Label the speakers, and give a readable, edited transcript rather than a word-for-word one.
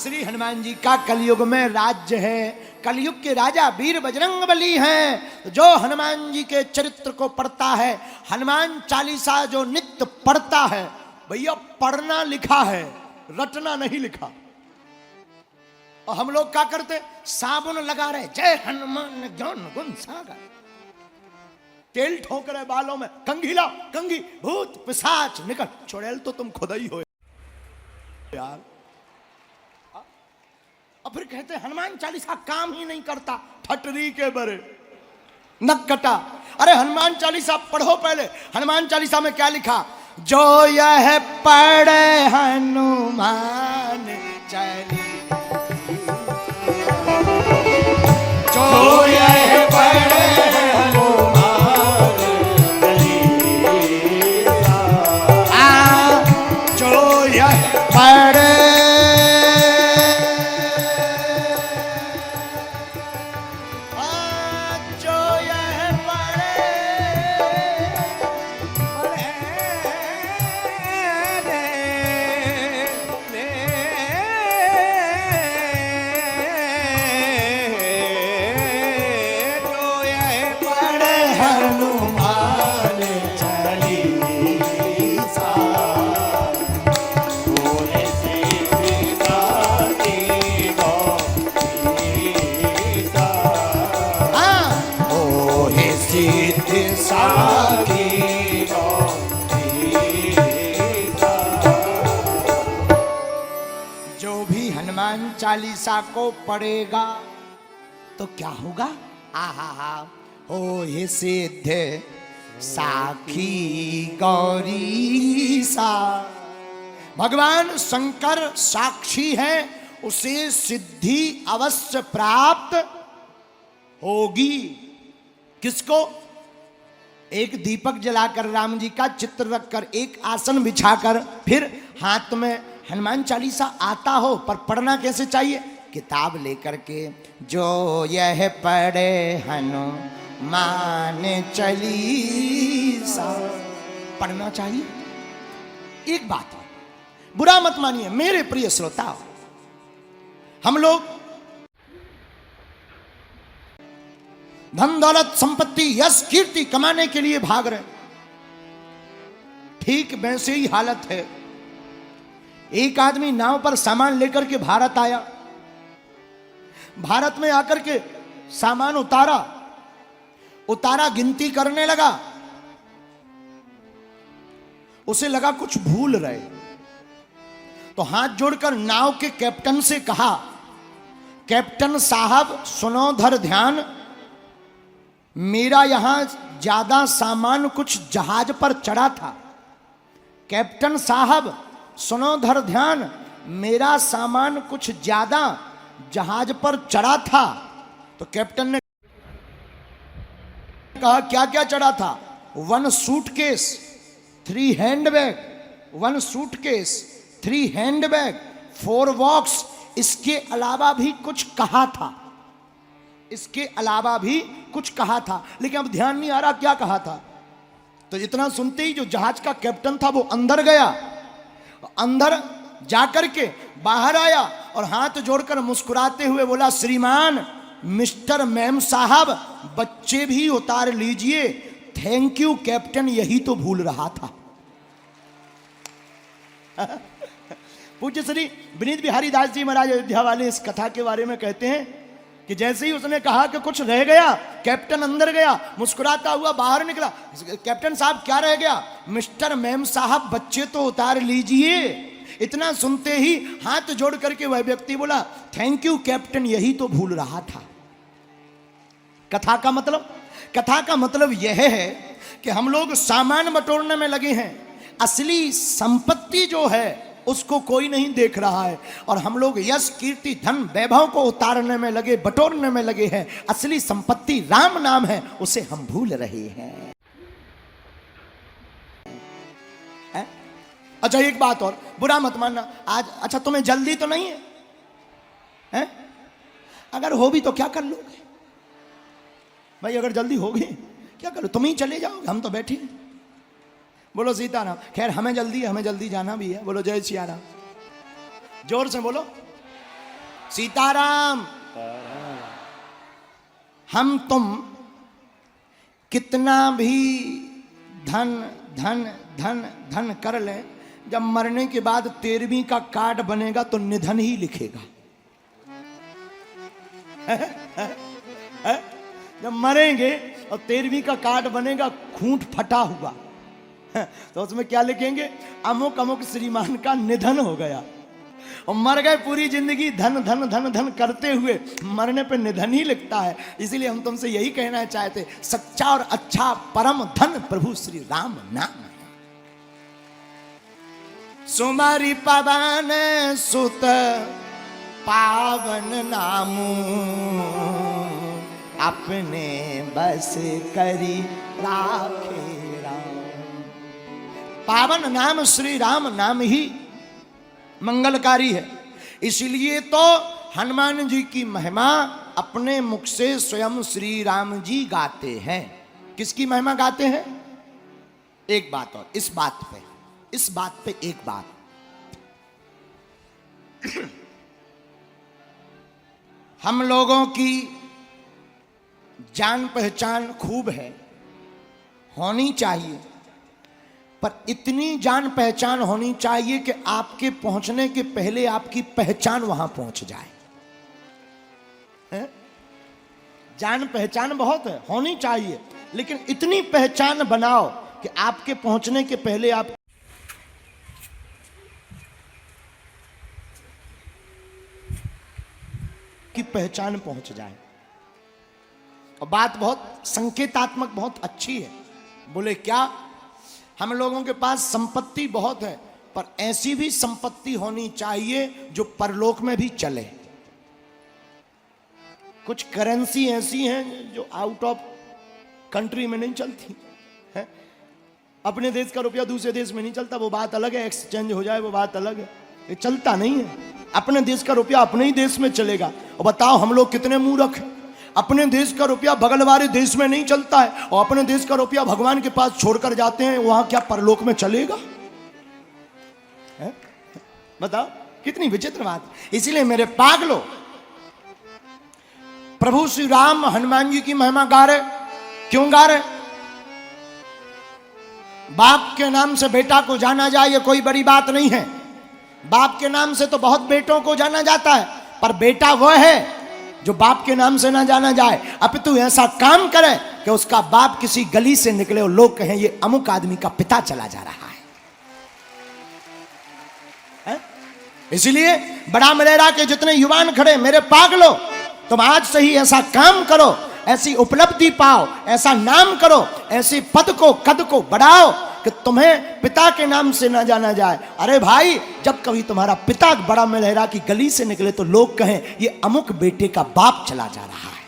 Speaker 1: श्री हनुमान जी का कलयुग में राज्य है। कलयुग के राजा वीर बजरंगबली हैं। जो हनुमान जी के चरित्र को पढ़ता है, हनुमान चालीसा जो नित्य पढ़ता है, भैया पढ़ना लिखा है, रटना नहीं लिखा। और हम लोग क्या करते, साबुन लगा रहे, जय हनुमान ज्ञान गुण सागर, तेल ठोक रहे बालों में, कंघी लाओ कंघी, भूत पिशाच निकल। चुड़ैल तो तुम खुद ही हो यार। और फिर कहते हनुमान चालीसा काम ही नहीं करता, ठटरी के बरे नक कटा। अरे हनुमान चालीसा पढ़ो पहले। हनुमान चालीसा में क्या लिखा, जो यह पढ़े हनुमान चालीसा, जो यह पढ़े हनुमान चालीसा, जो यह पढ़े, चालीसा को पढ़ेगा तो क्या होगा, आहा हा हो ये सिद्ध साखी गौरी सा। भगवान शंकर साक्षी है, उसे सिद्धि अवश्य प्राप्त होगी। किसको, एक दीपक जलाकर, राम जी का चित्र रखकर, एक आसन बिछाकर, फिर हाथ में हनुमान चालीसा आता हो, पर पढ़ना कैसे चाहिए, किताब लेकर के, जो यह पढ़े हनुमान चालीसा, पढ़ना चाहिए। एक बात है, बुरा मत मानिए मेरे प्रिय श्रोता, हम लोग धन दौलत संपत्ति यश कीर्ति कमाने के लिए भाग रहे, ठीक वैसे ही हालत है। एक आदमी नाव पर सामान लेकर के भारत आया, भारत में आकर के सामान उतारा, गिनती करने लगा, उसे लगा कुछ भूल रहे, तो हाथ जोड़कर नाव के कैप्टन से कहा, कैप्टन साहब सुनो धर ध्यान, मेरा यहां ज्यादा सामान कुछ जहाज पर चढ़ा था। कैप्टन साहब सुनो धर ध्यान, मेरा सामान कुछ ज्यादा जहाज पर चढ़ा था। तो कैप्टन ने कहा क्या क्या चढ़ा था, 1 suitcase 3 handbag, 1 suitcase 3 handbag 4 box, इसके अलावा भी कुछ कहा था, इसके अलावा भी कुछ कहा था, लेकिन अब ध्यान नहीं आ रहा क्या कहा था। तो इतना सुनते ही जो जहाज का कैप्टन था वो अंदर गया, अंदर जाकर के बाहर आया और हाथ जोड़कर मुस्कुराते हुए बोला, श्रीमान मिस्टर मैम साहब बच्चे भी उतार लीजिए, थैंक यू कैप्टन, यही तो भूल रहा था। पूज्य श्री विनीत बिहारी दास जी महाराज अयोध्या वाले इस कथा के बारे में कहते हैं कि जैसे ही उसने कहा कि कुछ रह गया, कैप्टन अंदर गया, मुस्कुराता हुआ बाहर निकला, कैप्टन साहब क्या रह गया, मिस्टर मैम साहब बच्चे तो उतार लीजिए। इतना सुनते ही हाथ जोड़ करके वह व्यक्ति बोला, थैंक यू कैप्टन, यही तो भूल रहा था। कथा का मतलब यह है कि हम लोग सामान बटोरने में लगे हैं, असली संपत्ति जो है उसको कोई नहीं देख रहा है, और हम लोग यश कीर्ति धन वैभव को उतारने में लगे, बटोरने में लगे हैं। असली संपत्ति राम नाम है, उसे हम भूल रहे हैं। अच्छा एक बात और, बुरा मत मानना आज, अच्छा तुम्हें जल्दी तो नहीं है? अगर हो भी तो क्या कर लोगे भाई, अगर जल्दी होगी क्या करो, तुम ही चले जाओगे, हम तो बैठे हैं। बोलो सीताराम। खैर हमें जल्दी है, हमें जल्दी जाना भी है। बोलो जय सिया राम, जोर से बोलो। सीताराम। हम तुम कितना भी धन धन धन धन कर लें, जब मरने के बाद 13वीं का कार्ड बनेगा तो निधन ही लिखेगा। जब मरेंगे और 13वीं का कार्ड बनेगा खूंट फटा हुआ, तो उसमें क्या लिखेंगे? अमुक अमुक श्रीमान का निधन हो गया। और मर गए, पूरी जिंदगी धन धन धन धन करते हुए, मरने पे निधन ही लिखता है। इसीलिए हम तुमसे यही कहना चाहते, सच्चा और अच्छा परम धन प्रभु श्री राम नाम है। सुमरि पवन सुत पावन नामू, अपने बस करी राखे राम। पावन नाम श्री राम नाम ही मंगलकारी है। इसलिए तो हनुमान जी की महिमा अपने मुख से स्वयं श्री राम जी गाते हैं। किसकी महिमा गाते हैं? एक बात और, इस बात पे एक बात। हम लोगों की जान पहचान खूब है, होनी चाहिए, पर इतनी जान पहचान होनी चाहिए कि आपके पहुंचने के पहले आपकी पहचान वहां पहुंच जाए। है? जान पहचान बहुत है, होनी चाहिए, लेकिन इतनी पहचान बनाओ कि आपके पहुंचने के पहले आप की पहचान पहुंच जाए। और बात बहुत संकेतात्मक, बहुत अच्छी है। बोले क्या? हम लोगों के पास संपत्ति बहुत है, पर ऐसी भी संपत्ति होनी चाहिए जो परलोक में भी चले। कुछ करेंसी ऐसी हैं जो आउट ऑफ कंट्री में नहीं चलती है। अपने देश का रुपया दूसरे देश में नहीं चलता, वो बात अलग है, एक्सचेंज हो जाए वो बात अलग है, ये चलता नहीं है। अपने देश का रुपया अपने ही देश में चलेगा। और बताओ हम लोग कितने मूर्ख हैं। अपने देश का रुपया बगल वाले देश में नहीं चलता है, और अपने देश का रुपया भगवान के पास छोड़कर जाते हैं, वहां क्या परलोक में चलेगा? है? बताओ कितनी विचित्र बात। इसीलिए मेरे पागलो, प्रभु श्री राम हनुमान जी की महिमा गा रहे। क्यों गा रहे? बाप के नाम से बेटा को जाना जाए ये कोई बड़ी बात नहीं है। बाप के नाम से तो बहुत बेटों को जाना जाता है, पर बेटा वह है जो बाप के नाम से ना जाना जाए, अपितु ऐसा काम करे कि उसका बाप किसी गली से निकले और लोग कहें ये अमुक आदमी का पिता चला जा रहा है? इसलिए बड़ा मलेरा के जितने युवान खड़े, मेरे पागलो, तुम आज से ही ऐसा काम करो, ऐसी उपलब्धि पाओ, ऐसा नाम करो, ऐसे पद को कद को बढ़ाओ कि तुम्हें पिता के नाम से ना जाना जाए। अरे भाई, जब कभी तुम्हारा पिता बड़ा मलेरा की गली से निकले तो लोग कहें ये अमुक बेटे का बाप चला जा रहा है।